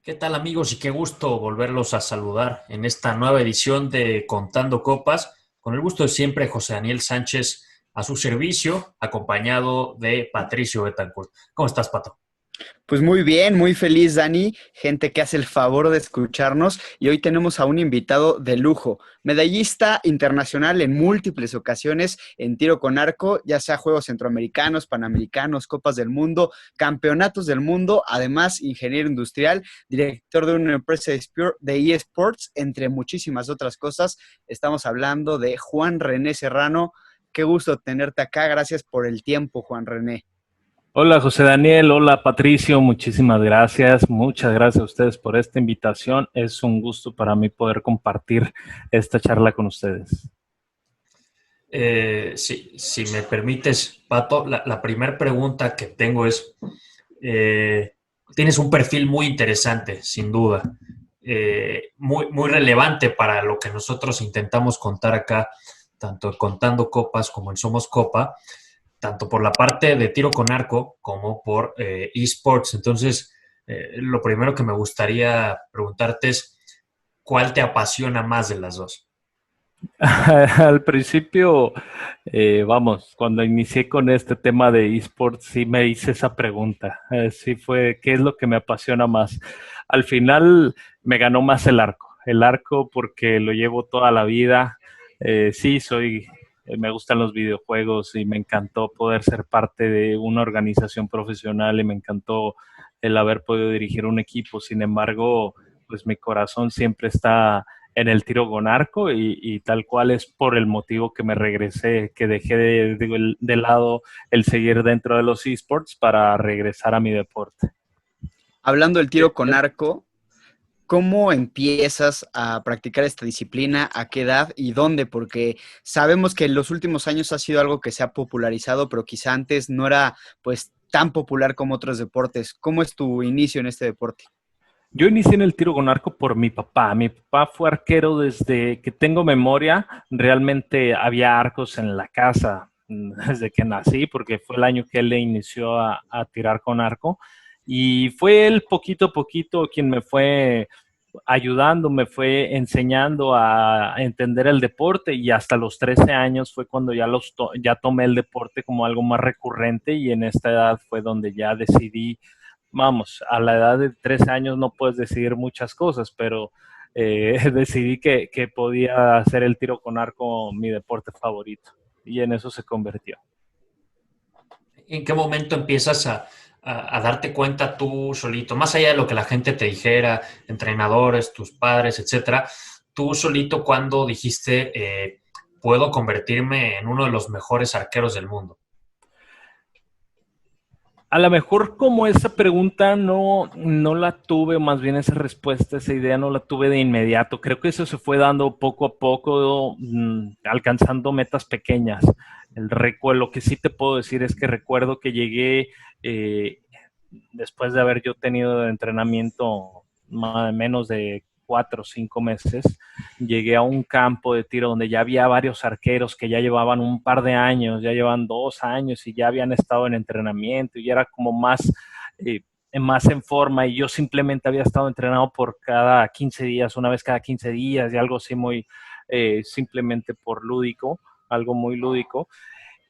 ¿Qué tal amigos y qué gusto volverlos a saludar en esta nueva edición de Contando Copas? Con el gusto de siempre, José Daniel Sánchez a su servicio, acompañado de Patricio Betancourt. ¿Cómo estás, Pato? Pues muy bien, muy feliz, Dani, gente que hace el favor de escucharnos y hoy tenemos a un invitado de lujo, medallista internacional en múltiples ocasiones en tiro con arco, ya sea Juegos Centroamericanos, Panamericanos, Copas del Mundo, Campeonatos del Mundo, además ingeniero industrial, director de una empresa de eSports, entre muchísimas otras cosas. Estamos hablando de Juan René Serrano. Qué gusto tenerte acá, gracias por el tiempo, Juan René. Hola José Daniel, hola Patricio, muchísimas gracias, muchas gracias a ustedes por esta invitación. Es un gusto para mí poder compartir esta charla con ustedes. Sí, si me permites, Pato, la primera pregunta que tengo es, eh, tienes un perfil muy interesante, sin duda, muy relevante para lo que nosotros intentamos contar acá, tanto en Contando Copas como en Somos Copa, tanto por la parte de tiro con arco como por esports. Entonces, lo primero que me gustaría preguntarte es, ¿cuál te apasiona más de las dos? Al principio, vamos, cuando inicié con este tema de esports, sí me hice esa pregunta. Sí fue, ¿qué es lo que me apasiona más? Al final me ganó más el arco porque lo llevo toda la vida. Sí, me gustan los videojuegos y me encantó poder ser parte de una organización profesional y me encantó el haber podido dirigir un equipo. Sin embargo, pues mi corazón siempre está en el tiro con arco y tal cual es por el motivo que me regresé, que dejé de lado el seguir dentro de los esports para regresar a mi deporte. Hablando del tiro con arco, ¿cómo empiezas a practicar esta disciplina? ¿A qué edad y dónde? Porque sabemos que en los últimos años ha sido algo que se ha popularizado, pero quizá antes no era pues tan popular como otros deportes. ¿Cómo es tu inicio en este deporte? Yo inicié en el tiro con arco por mi papá. Mi papá fue arquero desde que tengo memoria. Realmente había arcos en la casa desde que nací, porque fue el año que él le inició a tirar con arco. Y fue él poquito a poquito quien me fue ayudando, me fue enseñando a entender el deporte y hasta los 13 años fue cuando ya tomé el deporte como algo más recurrente y en esta edad fue donde ya decidí. Vamos, a la edad de 13 años no puedes decidir muchas cosas, pero decidí que podía hacer el tiro con arco mi deporte favorito y en eso se convirtió. ¿En qué momento empiezas a darte cuenta tú solito, más allá de lo que la gente te dijera, entrenadores, tus padres, etcétera, tú solito cuando dijiste, puedo convertirme en uno de los mejores arqueros del mundo? A lo mejor como esa pregunta no la tuve, más bien esa respuesta, esa idea no la tuve de inmediato. Creo que eso se fue dando poco a poco, alcanzando metas pequeñas. Lo que sí te puedo decir es que recuerdo que llegué eh, después de haber yo tenido de entrenamiento menos de 4 o 5 meses, llegué a un campo de tiro donde ya había varios arqueros que ya llevaban un par de años, ya llevan 2 años y ya habían estado en entrenamiento y era como eh, más en forma y yo simplemente había estado entrenado por cada 15 días, una vez cada 15 días y algo así muy simplemente por lúdico, algo muy lúdico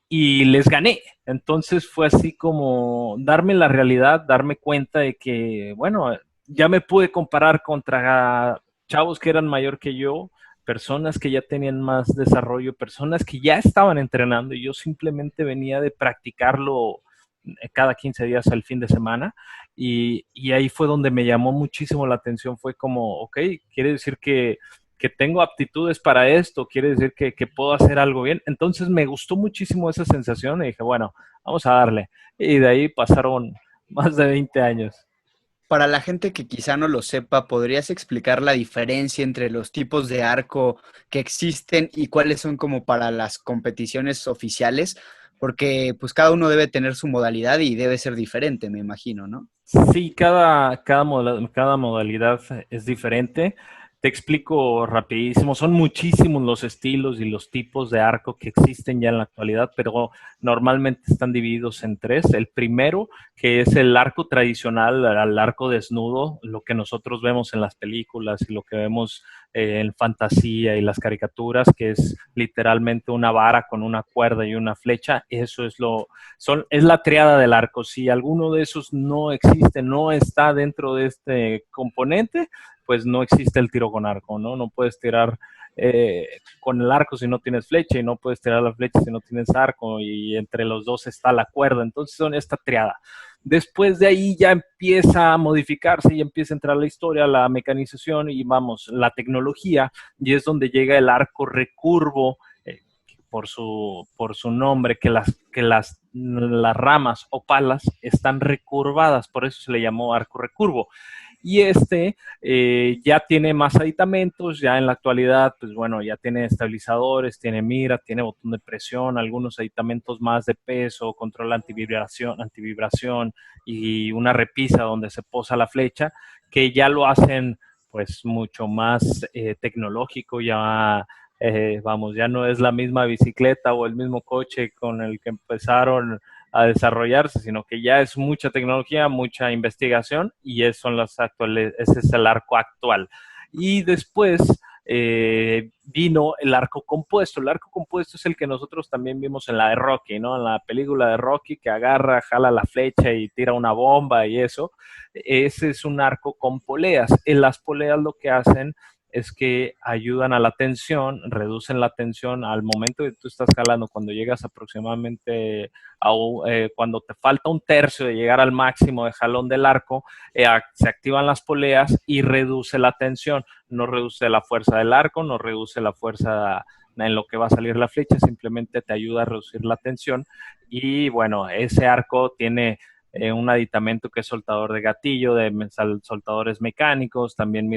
y les gané. Entonces fue así como darme la realidad, darme cuenta de que, bueno, ya me pude comparar contra chavos que eran mayor que yo, personas que ya tenían más desarrollo, personas que ya estaban entrenando y yo simplemente venía de practicarlo cada 15 días al fin de semana y ahí fue donde me llamó muchísimo la atención, fue como, ok, quiere decir que tengo aptitudes para esto, quiere decir que puedo hacer algo bien. Entonces me gustó muchísimo esa sensación y dije, bueno, vamos a darle. Y de ahí pasaron más de 20 años. Para la gente que quizá no lo sepa, ¿podrías explicar la diferencia entre los tipos de arco que existen y cuáles son como para las competiciones oficiales? Porque pues cada uno debe tener su modalidad y debe ser diferente, me imagino, ¿no? Sí, cada modalidad es diferente. Te explico rapidísimo. Son muchísimos los estilos y los tipos de arco que existen ya en la actualidad, pero normalmente están divididos en tres. El primero, que es el arco tradicional, el arco desnudo, lo que nosotros vemos en las películas y lo que vemos en fantasía y las caricaturas, que es literalmente una vara con una cuerda y una flecha. Eso es la triada del arco. Si alguno de esos no existe, no está dentro de este componente, pues no existe el tiro con arco, ¿no? No puedes tirar con el arco si no tienes flecha y no puedes tirar la flecha si no tienes arco, y entre los dos está la cuerda. Entonces son esta triada. Después de ahí ya empieza a modificarse y empieza a entrar la historia, la mecanización y vamos, la tecnología, y es donde llega el arco recurvo, por su nombre, que las ramas o palas están recurvadas, por eso se le llamó arco recurvo. Y ya tiene más aditamentos, ya en la actualidad, pues bueno, ya tiene estabilizadores, tiene mira, tiene botón de presión, algunos aditamentos más de peso, control antivibración y una repisa donde se posa la flecha, que ya lo hacen pues mucho más tecnológico, ya vamos, ya no es la misma bicicleta o el mismo coche con el que empezaron a desarrollarse, sino que ya es mucha tecnología, mucha investigación, y esos son los actuales, ese es el arco actual. Y después vino el arco compuesto. El arco compuesto es el que nosotros también vimos en la de Rocky, ¿no? En la película de Rocky, que agarra, jala la flecha y tira una bomba y eso. Ese es un arco con poleas. En las poleas lo que hacen es que ayudan a la tensión, reducen la tensión al momento que tú estás jalando. Cuando llegas aproximadamente cuando te falta un tercio de llegar al máximo de jalón del arco, se activan las poleas y reduce la tensión. No reduce la fuerza del arco, no reduce la fuerza en lo que va a salir la flecha, simplemente te ayuda a reducir la tensión. Y bueno, ese arco tiene un aditamento que es soltador de gatillo, de soltadores mecánicos, también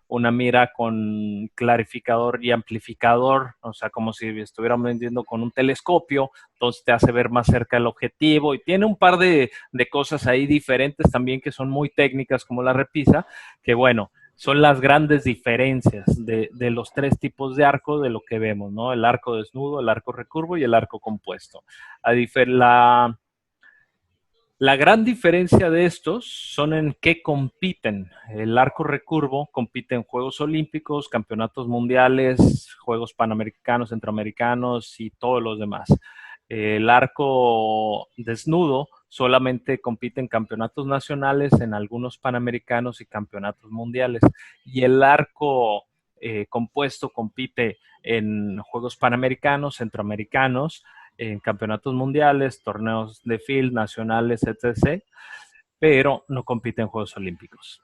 una mira con clarificador y amplificador, o sea, como si estuviéramos viendo con un telescopio, entonces te hace ver más cerca el objetivo, y tiene un par de cosas ahí diferentes también que son muy técnicas, como la repisa, que bueno, son las grandes diferencias de los tres tipos de arco de lo que vemos, ¿no? El arco desnudo, el arco recurvo y el arco compuesto. La gran diferencia de estos son en qué compiten. El arco recurvo compite en Juegos Olímpicos, Campeonatos Mundiales, Juegos Panamericanos, Centroamericanos y todos los demás. El arco desnudo solamente compite en campeonatos nacionales, en algunos panamericanos y campeonatos mundiales. Y el arco compuesto compite en Juegos Panamericanos, Centroamericanos, en campeonatos mundiales, torneos de field, nacionales, etc., pero no compite en Juegos Olímpicos.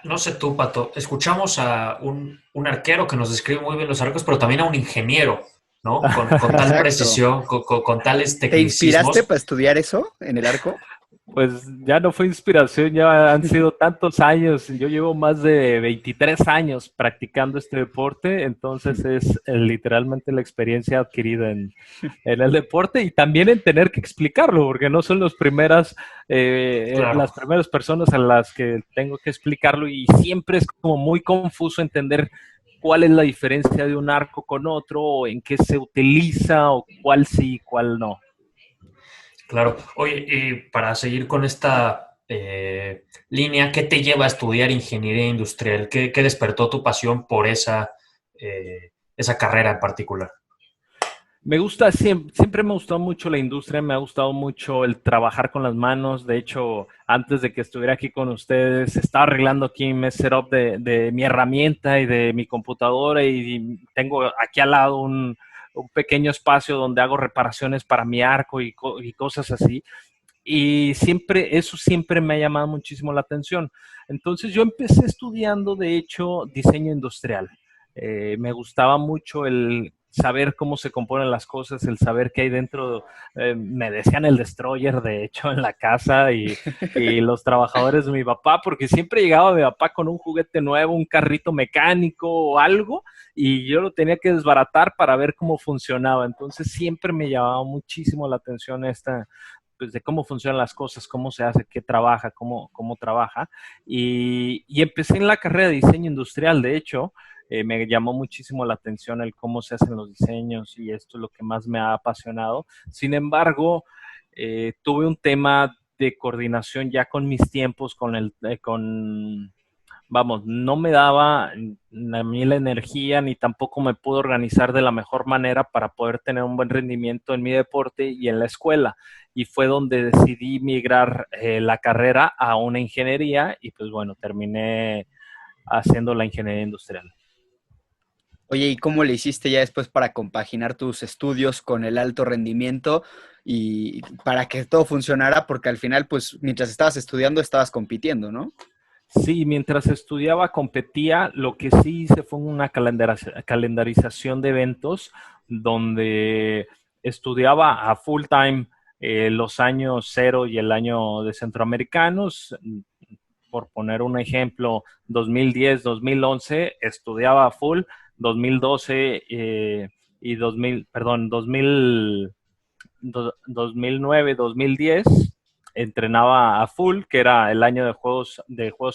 No sé tú, Pato, escuchamos a un arquero que nos describe muy bien los arcos, pero también a un ingeniero, ¿no? Con tal precisión, con tales tecnicismos. ¿Te inspiraste para estudiar eso en el arco? Pues ya no fue inspiración, ya han sido tantos años. Yo llevo más de 23 años practicando este deporte, entonces es literalmente la experiencia adquirida en el deporte, y también en tener que explicarlo, porque no son las primeras personas a las que tengo que explicarlo, y siempre es como muy confuso entender cuál es la diferencia de un arco con otro, o en qué se utiliza, o cuál sí, cuál no. Claro. Oye, y para seguir con esta línea, ¿qué te lleva a estudiar ingeniería industrial? ¿Qué despertó tu pasión por esa carrera en particular? Me gusta, siempre me gustó mucho la industria, me ha gustado mucho el trabajar con las manos. De hecho, antes de que estuviera aquí con ustedes, estaba arreglando aquí mi setup de mi herramienta y de mi computadora, y tengo aquí al lado un pequeño espacio donde hago reparaciones para mi arco y cosas así. Y eso siempre me ha llamado muchísimo la atención. Entonces yo empecé estudiando, de hecho, diseño industrial. Me gustaba mucho el saber cómo se componen las cosas, el saber qué hay dentro. Me decían el destroyer, de hecho, en la casa, y los trabajadores de mi papá, porque siempre llegaba mi papá con un juguete nuevo, un carrito mecánico o algo, y yo lo tenía que desbaratar para ver cómo funcionaba. Entonces siempre me llamaba muchísimo la atención pues, de cómo funcionan las cosas, cómo se hace, qué trabaja, cómo trabaja. Y empecé en la carrera de diseño industrial, de hecho. Me llamó muchísimo la atención el cómo se hacen los diseños y esto es lo que más me ha apasionado. Sin embargo, tuve un tema de coordinación ya con mis tiempos, vamos, no me daba a mí la energía ni tampoco me pude organizar de la mejor manera para poder tener un buen rendimiento en mi deporte y en la escuela. Y fue donde decidí migrar la carrera a una ingeniería y pues bueno, terminé haciendo la ingeniería industrial. Oye, ¿y cómo le hiciste ya después para compaginar tus estudios con el alto rendimiento y para que todo funcionara? Porque al final, pues, mientras estabas estudiando, estabas compitiendo, ¿no? Sí, mientras estudiaba competía, lo que sí hice fue una calendarización de eventos donde estudiaba a full time los años cero y el año de centroamericanos. Por poner un ejemplo, 2010, 2011 estudiaba a full, 2012 y 2000, perdón, 2009, 2010 entrenaba a full, que era el año de juegos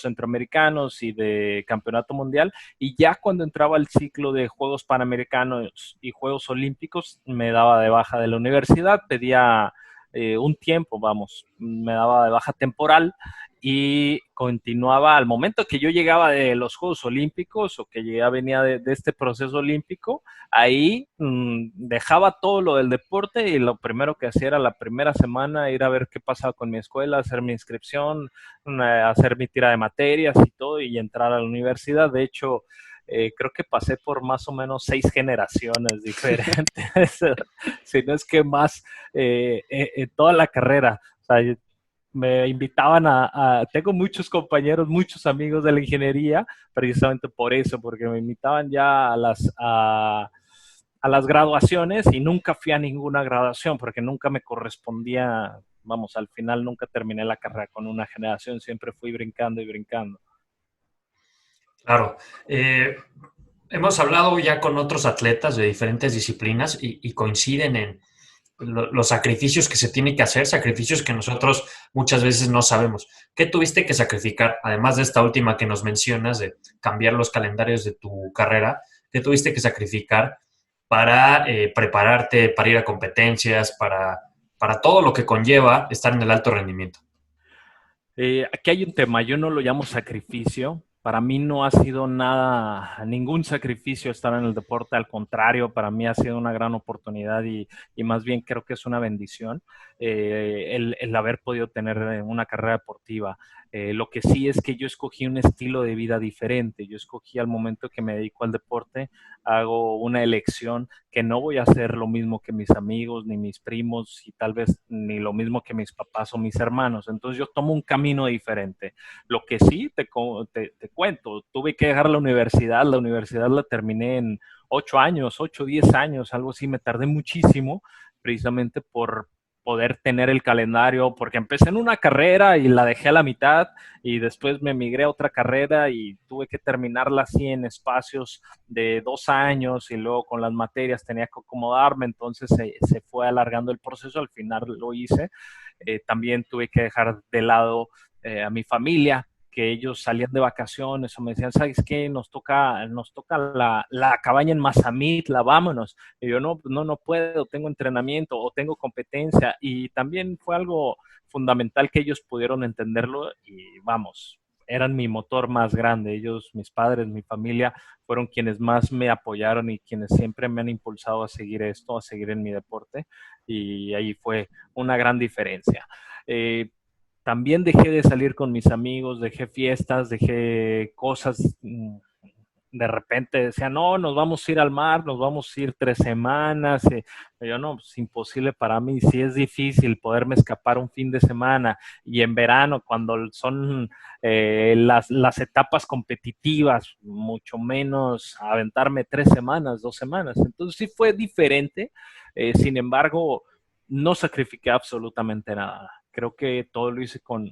centroamericanos y de campeonato mundial, y ya cuando entraba el ciclo de Juegos Panamericanos y Juegos Olímpicos, me daba de baja de la universidad, pedía un tiempo, vamos, me daba de baja temporal y continuaba al momento que yo llegaba de los Juegos Olímpicos o que ya venía de este proceso olímpico, ahí dejaba todo lo del deporte y lo primero que hacía era la primera semana ir a ver qué pasaba con mi escuela, hacer mi inscripción, hacer mi tira de materias y todo y entrar a la universidad. De hecho, creo que pasé por más o menos 6 generaciones diferentes, si no es que más, toda la carrera. O sea, me invitaban tengo muchos compañeros, muchos amigos de la ingeniería, precisamente por eso, porque me invitaban ya a las graduaciones y nunca fui a ninguna graduación porque nunca me correspondía, vamos, al final nunca terminé la carrera con una generación, siempre fui brincando y brincando. Claro. Hemos hablado ya con otros atletas de diferentes disciplinas y coinciden en los sacrificios que se tienen que hacer, sacrificios que nosotros muchas veces no sabemos. ¿Qué tuviste que sacrificar? Además de esta última que nos mencionas, de cambiar los calendarios de tu carrera, ¿qué tuviste que sacrificar para prepararte, para ir a competencias, para todo lo que conlleva estar en el alto rendimiento? Aquí hay un tema, yo no lo llamo sacrificio. Para mí no ha sido nada, ningún sacrificio estar en el deporte, al contrario, para mí ha sido una gran oportunidad y más bien creo que es una bendición el haber podido tener una carrera deportiva. Lo que sí es que yo escogí un estilo de vida diferente, yo escogí al momento que me dedico al deporte, hago una elección que no voy a hacer lo mismo que mis amigos, ni mis primos, y tal vez ni lo mismo que mis papás o mis hermanos. Entonces yo tomo un camino diferente. Lo que sí te cuento, tuve que dejar la universidad la terminé en 8 años, 8, 10 años, algo así, me tardé muchísimo, precisamente por poder tener el calendario, porque empecé en una carrera y la dejé a la mitad y después me migré a otra carrera y tuve que terminarla así en espacios de 2 años y luego con las materias tenía que acomodarme, entonces se fue alargando el proceso, al final lo hice. También tuve que dejar de lado a mi familia, que ellos salían de vacaciones o me decían, ¿sabes qué? Nos toca la cabaña en Mazamit, la vámonos. Y yo no puedo, tengo entrenamiento o tengo competencia. Y también fue algo fundamental que ellos pudieron entenderlo y vamos, eran mi motor más grande. Ellos, mis padres, mi familia, fueron quienes más me apoyaron y quienes siempre me han impulsado a seguir esto, a seguir en mi deporte. Y ahí fue una gran diferencia. También dejé de salir con mis amigos, dejé fiestas, dejé cosas. De repente decían, no, nos vamos a ir al mar, nos vamos a ir 3 semanas. Yo no, es imposible para mí, sí es difícil poderme escapar un fin de semana. Y en verano, cuando son las etapas competitivas, mucho menos aventarme 3 semanas, 2 semanas. Entonces sí fue diferente. Sin embargo, no sacrifiqué absolutamente nada. Creo que todo lo hice con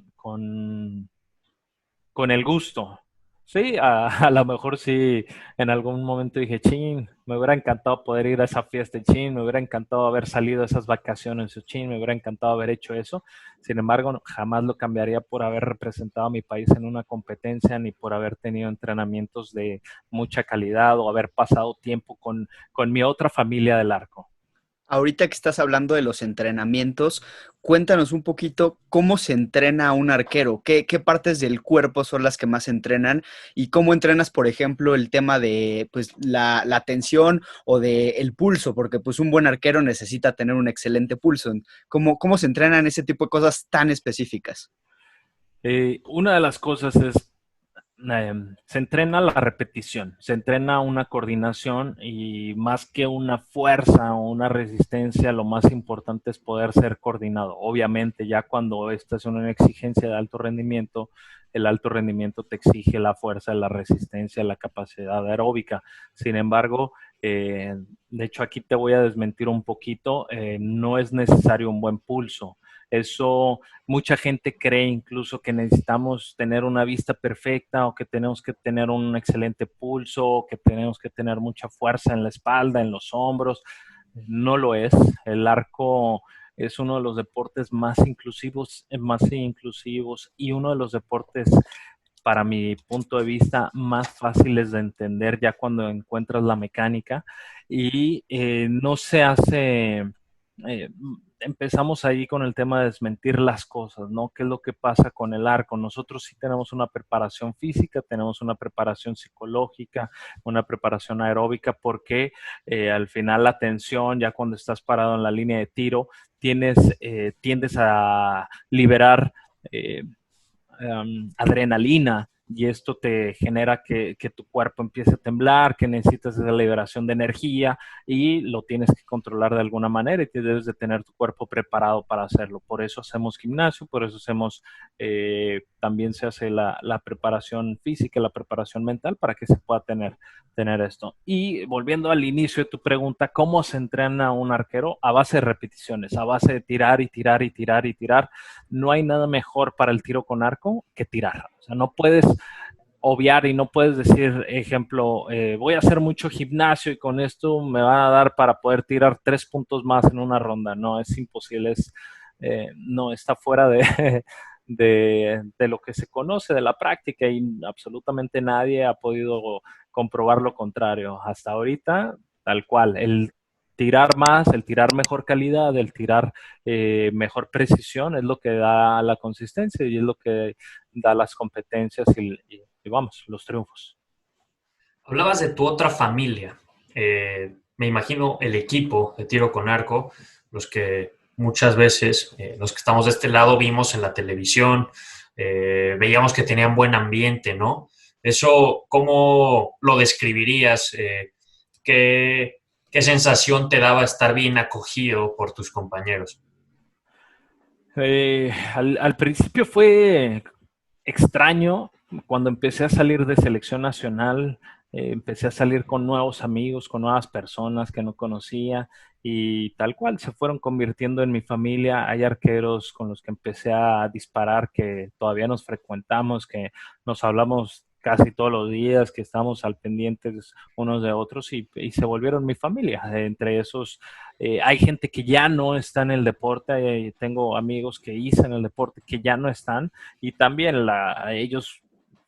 el gusto. Sí, a lo mejor sí, en algún momento dije, chin, me hubiera encantado poder ir a esa fiesta, chin, me hubiera encantado haber salido a esas vacaciones, chin, me hubiera encantado haber hecho eso. Sin embargo, jamás lo cambiaría por haber representado a mi país en una competencia, ni por haber tenido entrenamientos de mucha calidad o haber pasado tiempo con mi otra familia del arco. Ahorita que estás hablando de los entrenamientos, cuéntanos un poquito cómo se entrena a un arquero, qué partes del cuerpo son las que más se entrenan y cómo entrenas, por ejemplo, el tema de pues, la tensión o de el pulso, porque pues un buen arquero necesita tener un excelente pulso. ¿Cómo se entrenan ese tipo de cosas tan específicas? Una de las cosas es se entrena la repetición, se entrena una coordinación y más que una fuerza o una resistencia, lo más importante es poder ser coordinado. Obviamente, ya cuando esta es una exigencia de alto rendimiento, el alto rendimiento te exige la fuerza, la resistencia, la capacidad aeróbica. Sin embargo, de hecho aquí te voy a desmentir un poquito, no es necesario un buen pulso. Eso mucha gente cree incluso que necesitamos tener una vista perfecta o que tenemos que tener un excelente pulso o que tenemos que tener mucha fuerza en la espalda, en los hombros. No lo es. El arco es uno de los deportes más inclusivos y uno de los deportes, para mi punto de vista, más fáciles de entender ya cuando encuentras la mecánica y no se hace, empezamos ahí con el tema de desmentir las cosas, ¿no? ¿Qué es lo que pasa con el arco? Nosotros sí tenemos una preparación física, tenemos una preparación psicológica, una preparación aeróbica, porque al final la tensión, ya cuando estás parado en la línea de tiro, tiendes a liberar eh, adrenalina y esto te genera que tu cuerpo empiece a temblar, que necesitas esa liberación de energía y lo tienes que controlar de alguna manera y te debes de tener tu cuerpo preparado para hacerlo. Por eso hacemos gimnasio, por eso hacemos, también se hace la preparación física, la preparación mental para que se pueda tener esto. Y volviendo al inicio de tu pregunta, ¿cómo se entrena un arquero? A base de repeticiones, a base de tirar y tirar y tirar y tirar. No hay nada mejor para el tiro con arco que tirar. O sea, no puedes obviar y no puedes decir, ejemplo, voy a hacer mucho gimnasio y con esto me va a dar para poder tirar 3 puntos más en una ronda. No, es imposible, no, está fuera de lo que se conoce, de la práctica y absolutamente nadie ha podido comprobar lo contrario. Hasta ahorita, tal cual, el tirar más, el tirar mejor calidad, el tirar mejor precisión es lo que da la consistencia y es lo que da las competencias y vamos, los triunfos. Hablabas de tu otra familia. Me imagino el equipo de tiro con arco, los que muchas veces, los que estamos de este lado, vimos en la televisión, veíamos que tenían buen ambiente, ¿no? Eso, ¿cómo lo describirías? ¿Qué, qué sensación te daba estar bien acogido por tus compañeros? Al principio fue extraño cuando empecé a salir de selección nacional, empecé a salir con nuevos amigos, con nuevas personas que no conocía y tal cual se fueron convirtiendo en mi familia. Hay arqueros con los que empecé a disparar que todavía nos frecuentamos, que nos hablamos casi todos los días, que estamos al pendientes unos de otros y se volvieron mi familia. Entre esos hay gente que ya no está en el deporte, tengo amigos que hice en el deporte que ya no están y también ellos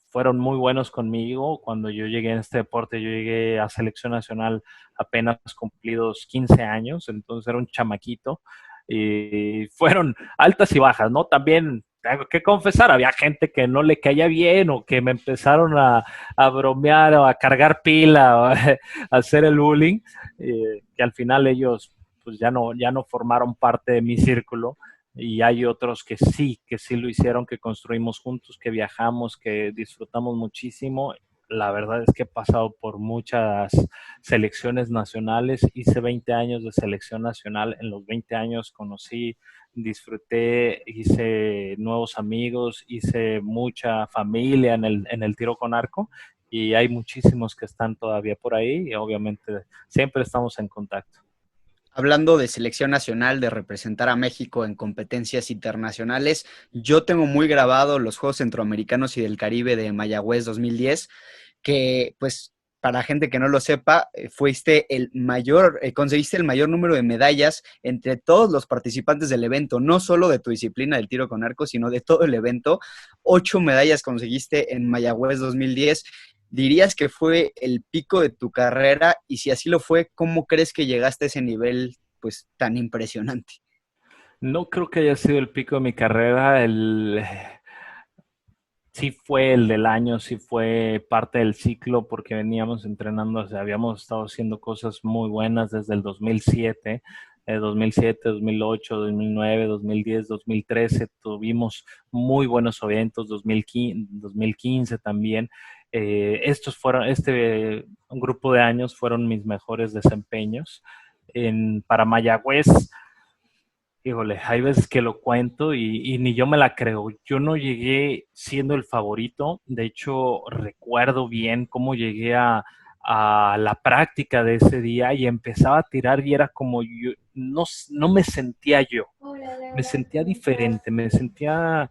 fueron muy buenos conmigo. Cuando yo llegué en este deporte, yo llegué a selección nacional apenas cumplidos 15 años, entonces era un chamaquito y fueron altas y bajas, ¿no? También tengo que confesar, había gente que no le caía bien o que me empezaron a bromear o a cargar pila o a hacer el bullying, que al final ellos pues ya no formaron parte de mi círculo y hay otros que sí lo hicieron, que construimos juntos, que viajamos, que disfrutamos muchísimo. La verdad es que he pasado por muchas selecciones nacionales, hice 20 años de selección nacional, en los 20 años conocí, disfruté, hice nuevos amigos, hice mucha familia en el tiro con arco y hay muchísimos que están todavía por ahí y obviamente siempre estamos en contacto. Hablando de selección nacional, de representar a México en competencias internacionales, yo tengo muy grabado los Juegos Centroamericanos y del Caribe de Mayagüez 2010, que pues para gente que no lo sepa, conseguiste el mayor número de medallas entre todos los participantes del evento, no solo de tu disciplina del tiro con arco, sino de todo el evento. 8 medallas conseguiste en Mayagüez 2010. ¿Dirías que fue el pico de tu carrera? Y si así lo fue, ¿cómo crees que llegaste a ese nivel pues tan impresionante? No creo que haya sido el pico de mi carrera. Sí fue el del año, sí fue parte del ciclo porque veníamos entrenando, o sea, habíamos estado haciendo cosas muy buenas desde el 2007, 2007, 2008, 2009, 2010, 2013, tuvimos muy buenos eventos, 2015 también. Un grupo de años fueron mis mejores desempeños. Para Mayagüez, híjole, hay veces que lo cuento y ni yo me la creo. Yo no llegué siendo el favorito. De hecho, recuerdo bien cómo llegué a la práctica de ese día y empezaba a tirar y era como yo, no me sentía yo. Me sentía diferente, me sentía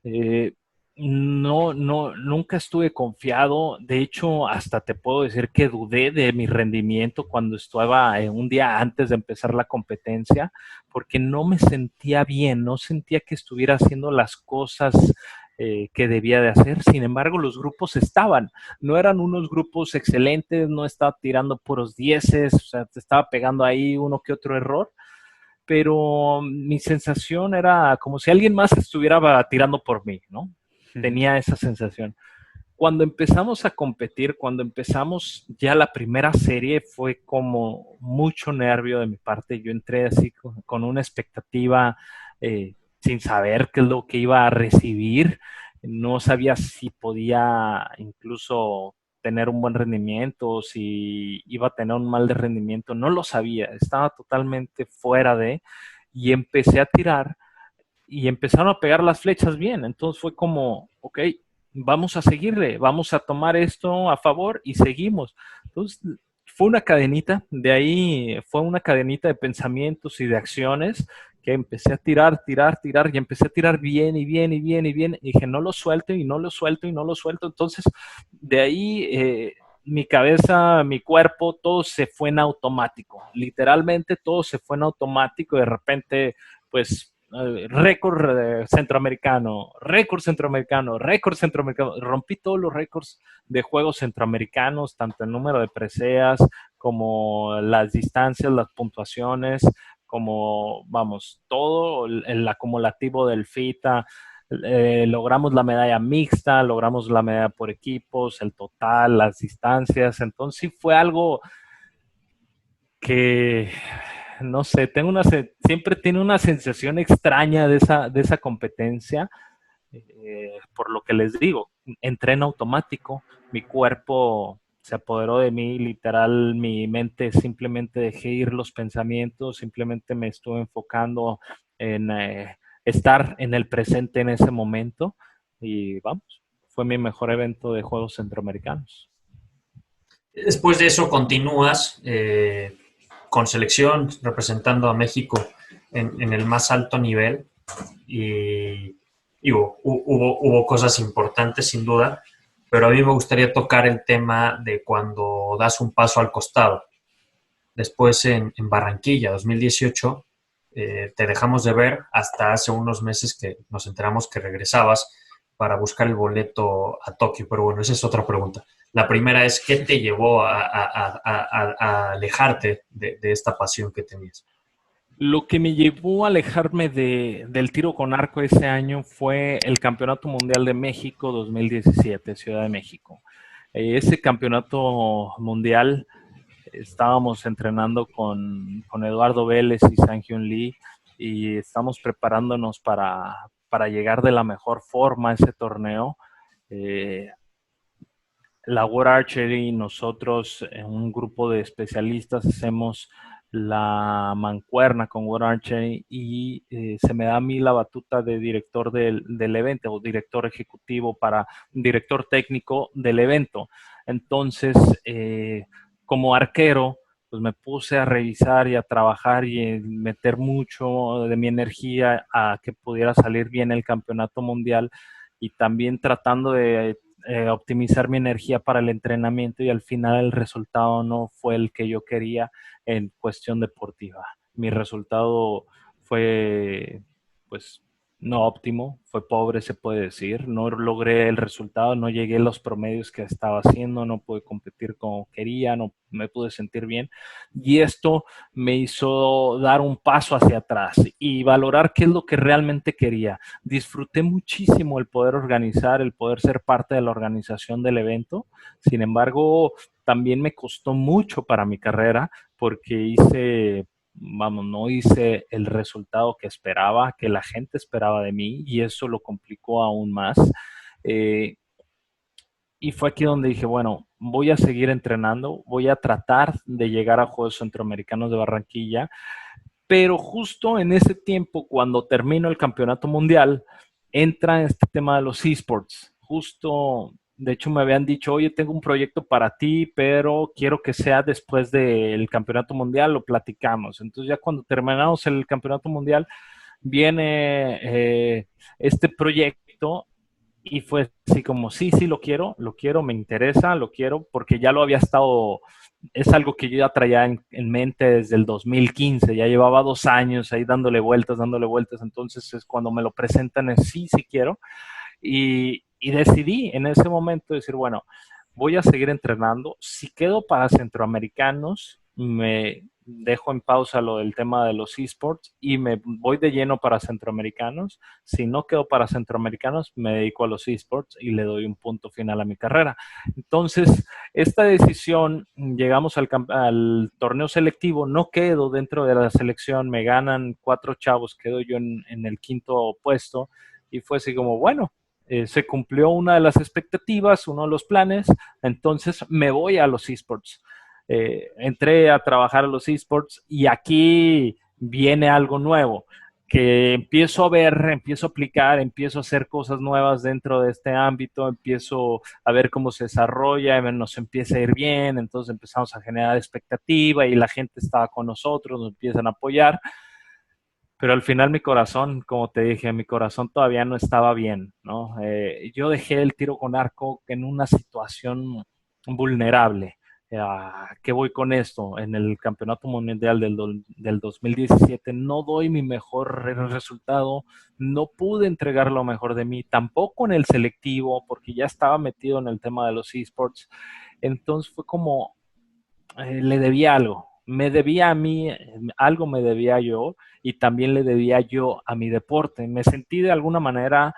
eh, nunca estuve confiado. De hecho, hasta te puedo decir que dudé de mi rendimiento cuando estaba un día antes de empezar la competencia, porque no me sentía bien, no sentía que estuviera haciendo las cosas que debía de hacer. Sin embargo, los grupos no eran unos grupos excelentes, no estaba tirando puros dieces, o sea, te estaba pegando ahí uno que otro error, pero mi sensación era como si alguien más estuviera tirando por mí, ¿no? Tenía esa sensación. Cuando empezamos a competir, cuando empezamos ya la primera serie, fue como mucho nervio de mi parte. Yo entré así con una expectativa sin saber qué es lo que iba a recibir. No sabía si podía incluso tener un buen rendimiento, si iba a tener un mal de rendimiento. No lo sabía, estaba totalmente fuera de, y empecé a tirar y empezaron a pegar las flechas bien. Entonces fue como, ok, vamos a seguirle, vamos a tomar esto a favor y seguimos. Entonces fue una cadenita, de ahí fue una cadenita de pensamientos y de acciones que empecé a tirar, tirar, tirar y empecé a tirar bien y bien y bien y bien. Y dije, no lo suelto y no lo suelto y no lo suelto. Entonces de ahí mi cabeza, mi cuerpo, todo se fue en automático. Literalmente todo se fue en automático. De repente, pues récord centroamericano, récord centroamericano, récord centroamericano. Rompí todos los récords de juegos centroamericanos, tanto el número de preseas como las distancias, las puntuaciones, como, vamos, todo el acumulativo del FITA. Logramos la medalla mixta, logramos la medalla por equipos, el total, las distancias. Entonces sí fue algo que no sé, siempre tiene una sensación extraña de esa competencia, por lo que les digo, entré en automático, mi cuerpo se apoderó de mí, literal, mi mente simplemente dejé ir los pensamientos, simplemente me estuve enfocando en estar en el presente en ese momento y vamos, fue mi mejor evento de Juegos Centroamericanos. Después de eso continúas con selección, representando a México en el más alto nivel y hubo cosas importantes sin duda, pero a mí me gustaría tocar el tema de cuando das un paso al costado. Después en Barranquilla, 2018, te dejamos de ver hasta hace unos meses que nos enteramos que regresabas para buscar el boleto a Tokio, pero bueno, esa es otra pregunta. La primera es, ¿qué te llevó a alejarte de esta pasión que tenías? Lo que me llevó a alejarme del tiro con arco ese año fue el Campeonato Mundial de México 2017, Ciudad de México. Ese campeonato mundial estábamos entrenando con Eduardo Vélez y Sang Hyun Lee y estamos preparándonos para llegar de la mejor forma a ese torneo. La World Archery, nosotros, un grupo de especialistas, hacemos la mancuerna con World Archery y se me da a mí la batuta de director del evento o director ejecutivo director técnico del evento. Entonces, como arquero, pues me puse a revisar y a trabajar y meter mucho de mi energía a que pudiera salir bien el campeonato mundial y también tratando de optimizar mi energía para el entrenamiento y al final el resultado no fue el que yo quería en cuestión deportiva. Mi resultado fue pues no óptimo, fue pobre se puede decir, no logré el resultado, no llegué a los promedios que estaba haciendo, no pude competir como quería, no me pude sentir bien y esto me hizo dar un paso hacia atrás y valorar qué es lo que realmente quería. Disfruté muchísimo el poder organizar, el poder ser parte de la organización del evento, sin embargo también me costó mucho para mi carrera porque no hice el resultado que esperaba, que la gente esperaba de mí y eso lo complicó aún más. Eh, y fue aquí donde dije, bueno, voy a seguir entrenando, voy a tratar de llegar a Juegos Centroamericanos de Barranquilla, pero justo en ese tiempo, cuando termino el campeonato mundial, entra este tema de los esports. Justo, de hecho, me habían dicho, oye, tengo un proyecto para ti, pero quiero que sea después del campeonato mundial, lo platicamos. Entonces, ya cuando terminamos el campeonato mundial, viene este proyecto y fue así como, sí, sí, lo quiero, me interesa, lo quiero, porque ya lo había estado, es algo que yo ya traía en mente desde el 2015, ya llevaba 2 años ahí dándole vueltas, entonces es cuando me lo presentan, es sí, sí quiero, y decidí en ese momento decir, bueno, voy a seguir entrenando, si quedo para centroamericanos, me dejo en pausa lo del tema de los esports y me voy de lleno para centroamericanos. Si no quedo para centroamericanos, me dedico a los esports y le doy un punto final a mi carrera. Entonces, esta decisión, llegamos al torneo selectivo, no quedo dentro de la selección, me ganan 4 chavos, quedo yo en el quinto puesto y fue así como, bueno, se cumplió una de las expectativas, uno de los planes, entonces me voy a los esports. Entré a trabajar a los esports y aquí viene algo nuevo, que empiezo a ver, empiezo a aplicar, empiezo a hacer cosas nuevas dentro de este ámbito, empiezo a ver cómo se desarrolla, nos empieza a ir bien, entonces empezamos a generar expectativa y la gente estaba con nosotros, nos empiezan a apoyar. Pero al final mi corazón, como te dije, mi corazón todavía no estaba bien, ¿no? Yo dejé el tiro con arco en una situación vulnerable. ¿Qué voy con esto? En el Campeonato Mundial del 2017 no doy mi mejor resultado, no pude entregar lo mejor de mí, tampoco en el selectivo, porque ya estaba metido en el tema de los esports. Entonces fue como, le debía algo, me debía a mí, algo me debía yo y también le debía yo a mi deporte. Me sentí de alguna manera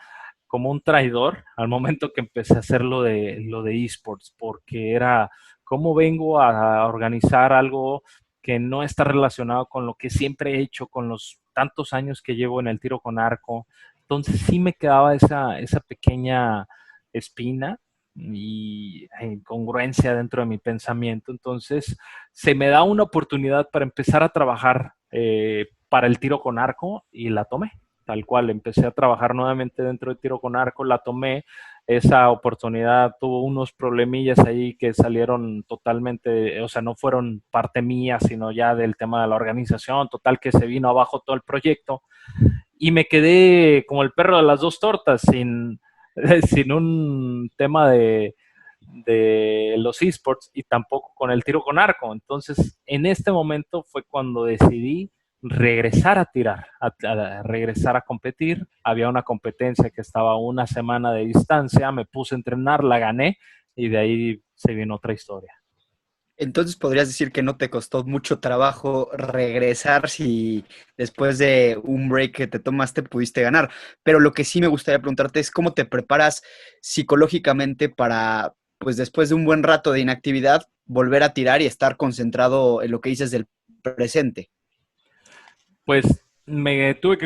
como un traidor al momento que empecé a hacer lo de esports, porque era cómo vengo a organizar algo que no está relacionado con lo que siempre he hecho, con los tantos años que llevo en el tiro con arco. Entonces sí me quedaba esa pequeña espina y incongruencia dentro de mi pensamiento. Entonces, se me da una oportunidad para empezar a trabajar para el tiro con arco y la tomé. Tal cual, empecé a trabajar nuevamente dentro de tiro con arco, la tomé. Esa oportunidad tuvo unos problemillas ahí que salieron totalmente, o sea, no fueron parte mía, sino ya del tema de la organización. Total, que se vino abajo todo el proyecto y me quedé como el perro de las dos tortas, sin un tema de los esports y tampoco con el tiro con arco. Entonces, en este momento fue cuando decidí regresar a tirar, a regresar a competir. Había una competencia que estaba a una semana de distancia, me puse a entrenar, la gané y de ahí se vino otra historia. Entonces podrías decir que no te costó mucho trabajo regresar si después de un break que te tomaste pudiste ganar. Pero lo que sí me gustaría preguntarte es cómo te preparas psicológicamente para, pues después de un buen rato de inactividad, volver a tirar y estar concentrado en lo que dices del presente. Pues me tuve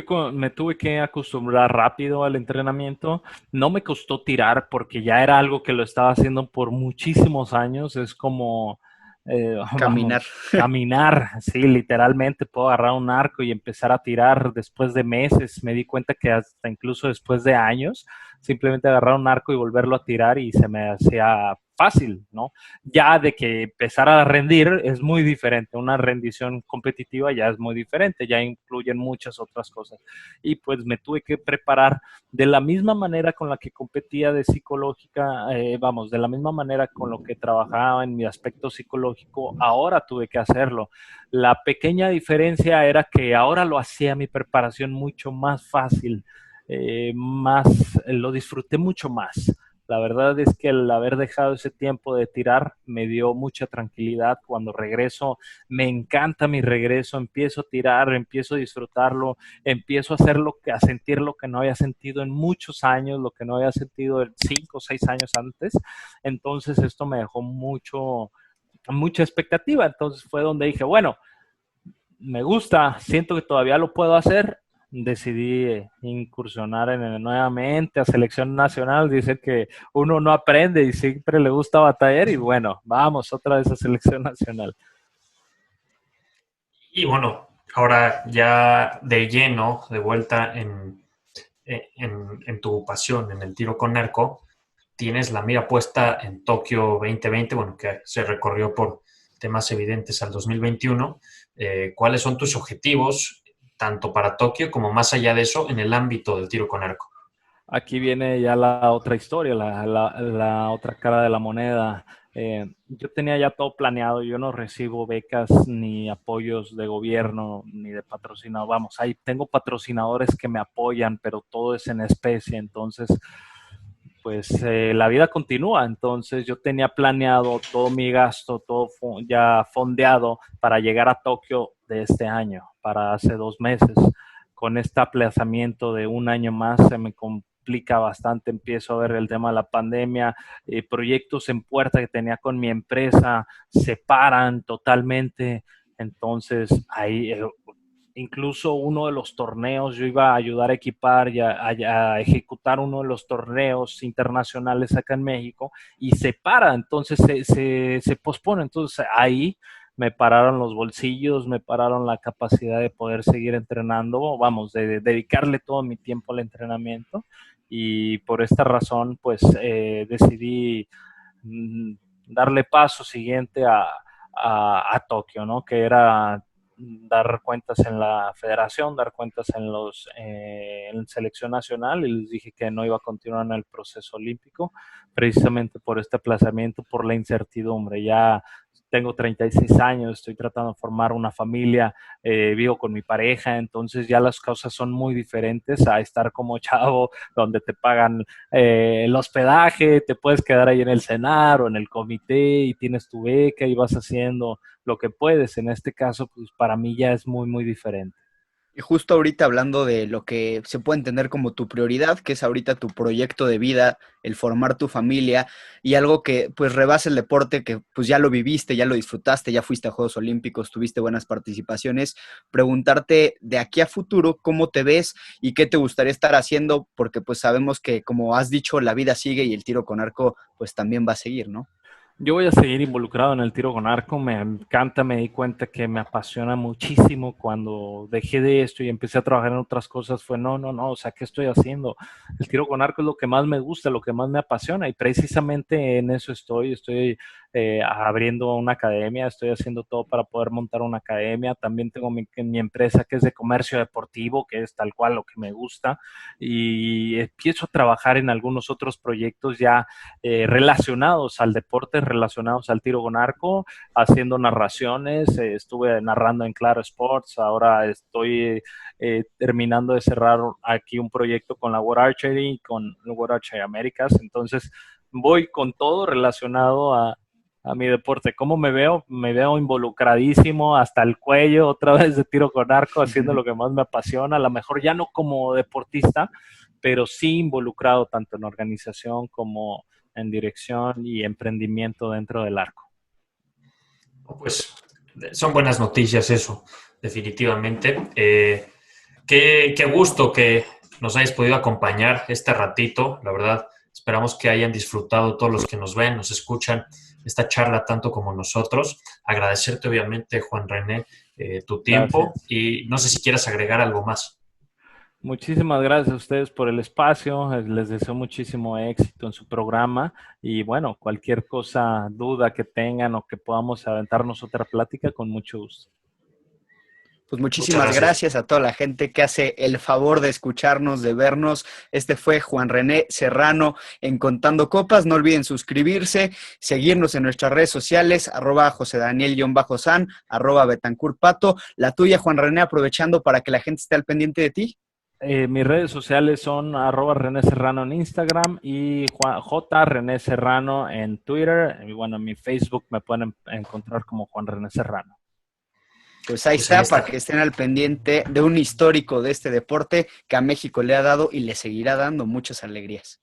que acostumbrar rápido al entrenamiento. No me costó tirar porque ya era algo que lo estaba haciendo por muchísimos años. Es como, Caminar. vamos, caminar, sí, literalmente puedo agarrar un arco y empezar a tirar después de meses. Me di cuenta que hasta incluso después de años simplemente agarrar un arco y volverlo a tirar y se me hacía fácil, ¿no? Ya de que empezar a rendir es muy diferente, una rendición competitiva ya es muy diferente, ya incluyen muchas otras cosas. Y pues me tuve que preparar de la misma manera con la que competía de psicológica, vamos, de la misma manera con lo que trabajaba en mi aspecto psicológico, ahora tuve que hacerlo. La pequeña diferencia era que ahora lo hacía mi preparación mucho más fácil, lo disfruté mucho más. La verdad es que el haber dejado ese tiempo de tirar me dio mucha tranquilidad. Cuando regreso, me encanta mi regreso, empiezo a tirar, empiezo a disfrutarlo, empiezo a a sentir lo que no había sentido en muchos años, lo que no había sentido en 5 o 6 años antes. Entonces esto me dejó mucha expectativa. Entonces fue donde dije, bueno, me gusta, siento que todavía lo puedo hacer. Decidí incursionar nuevamente a selección nacional. Dice que uno no aprende y siempre le gusta batallar y bueno, vamos otra vez a selección nacional. Y bueno, ahora ya de lleno, de vuelta en tu pasión, en el tiro con arco, tienes la mira puesta en Tokio 2020, bueno, que se recorrió por temas evidentes al 2021. ¿Cuáles son tus objetivos, tanto para Tokio como más allá de eso, en el ámbito del tiro con arco? Aquí viene ya la otra historia, la otra cara de la moneda. Yo tenía ya todo planeado, yo no recibo becas ni apoyos de gobierno ni de patrocinador. Vamos, ahí tengo patrocinadores que me apoyan, pero todo es en especie. Entonces, pues la vida continúa. Entonces yo tenía planeado todo mi gasto, todo ya fondeado para llegar a Tokio de este año, para hace 2 meses. Con este aplazamiento de un año más se me complica bastante. Empiezo a ver el tema de la pandemia, proyectos en puerta que tenía con mi empresa se paran totalmente. Entonces ahí incluso uno de los torneos, yo iba a ayudar a equipar y a ejecutar uno de los torneos internacionales acá en México y se para, entonces se pospone. Entonces ahí me pararon los bolsillos, me pararon la capacidad de poder seguir entrenando, vamos, de dedicarle todo mi tiempo al entrenamiento y por esta razón pues decidí darle paso siguiente a Tokio, ¿no? Que era dar cuentas en la federación, dar cuentas en selección nacional y les dije que no iba a continuar en el proceso olímpico precisamente por este aplazamiento, por la incertidumbre. Ya tengo 36 años, estoy tratando de formar una familia, vivo con mi pareja, entonces ya las cosas son muy diferentes a estar como chavo donde te pagan el hospedaje, te puedes quedar ahí en el cenar o en el comité y tienes tu beca y vas haciendo lo que puedes. En este caso, pues para mí ya es muy, muy diferente. Y justo ahorita hablando de lo que se puede entender como tu prioridad, que es ahorita tu proyecto de vida, el formar tu familia y algo que pues rebasa el deporte, que pues ya lo viviste, ya lo disfrutaste, ya fuiste a Juegos Olímpicos, tuviste buenas participaciones, preguntarte de aquí a futuro cómo te ves y qué te gustaría estar haciendo, porque pues sabemos que como has dicho, la vida sigue y el tiro con arco pues también va a seguir, ¿no? Yo voy a seguir involucrado en el tiro con arco, me encanta, me di cuenta que me apasiona muchísimo. Cuando dejé de esto y empecé a trabajar en otras cosas fue no, o sea, ¿qué estoy haciendo? El tiro con arco es lo que más me gusta, lo que más me apasiona y precisamente en eso estoy abriendo una academia, estoy haciendo todo para poder montar una academia. También tengo mi empresa que es de comercio deportivo, que es tal cual lo que me gusta y empiezo a trabajar en algunos otros proyectos ya relacionados al deporte, relacionados al tiro con arco, haciendo narraciones. Estuve narrando en Claro Sports, ahora estoy terminando de cerrar aquí un proyecto con la World Archery, con World Archery Américas. Entonces, voy con todo relacionado a mi deporte. ¿Cómo me veo? Me veo involucradísimo hasta el cuello, otra vez de tiro con arco, haciendo lo que más me apasiona. A lo mejor ya no como deportista, pero sí involucrado tanto en organización como en dirección y emprendimiento dentro del arco. Pues son buenas noticias eso, definitivamente. Qué gusto que nos hayas podido acompañar este ratito, la verdad. Esperamos que hayan disfrutado todos los que nos ven, nos escuchan esta charla tanto como nosotros. Agradecerte obviamente, Juan René, tu tiempo Gracias. y no sé si quieras agregar algo más. Muchísimas gracias a ustedes por el espacio. Les deseo muchísimo éxito en su programa. Y bueno, cualquier cosa, duda que tengan o que podamos aventarnos otra plática, con mucho gusto. Pues Muchas muchísimas gracias. gracias a toda la gente que hace el favor de escucharnos, de vernos. Este fue Juan René Serrano en Contando Copas. No olviden suscribirse, seguirnos en nuestras redes sociales, @JoseDaniel_San, @Betancourt Pato. La tuya, Juan René, aprovechando para que la gente esté al pendiente de ti. Mis redes sociales son @René Serrano en Instagram y J. René Serrano en Twitter. Y bueno, en mi Facebook me pueden encontrar como Juan René Serrano. Pues ahí está, para que estén al pendiente de un histórico de este deporte que a México le ha dado y le seguirá dando muchas alegrías.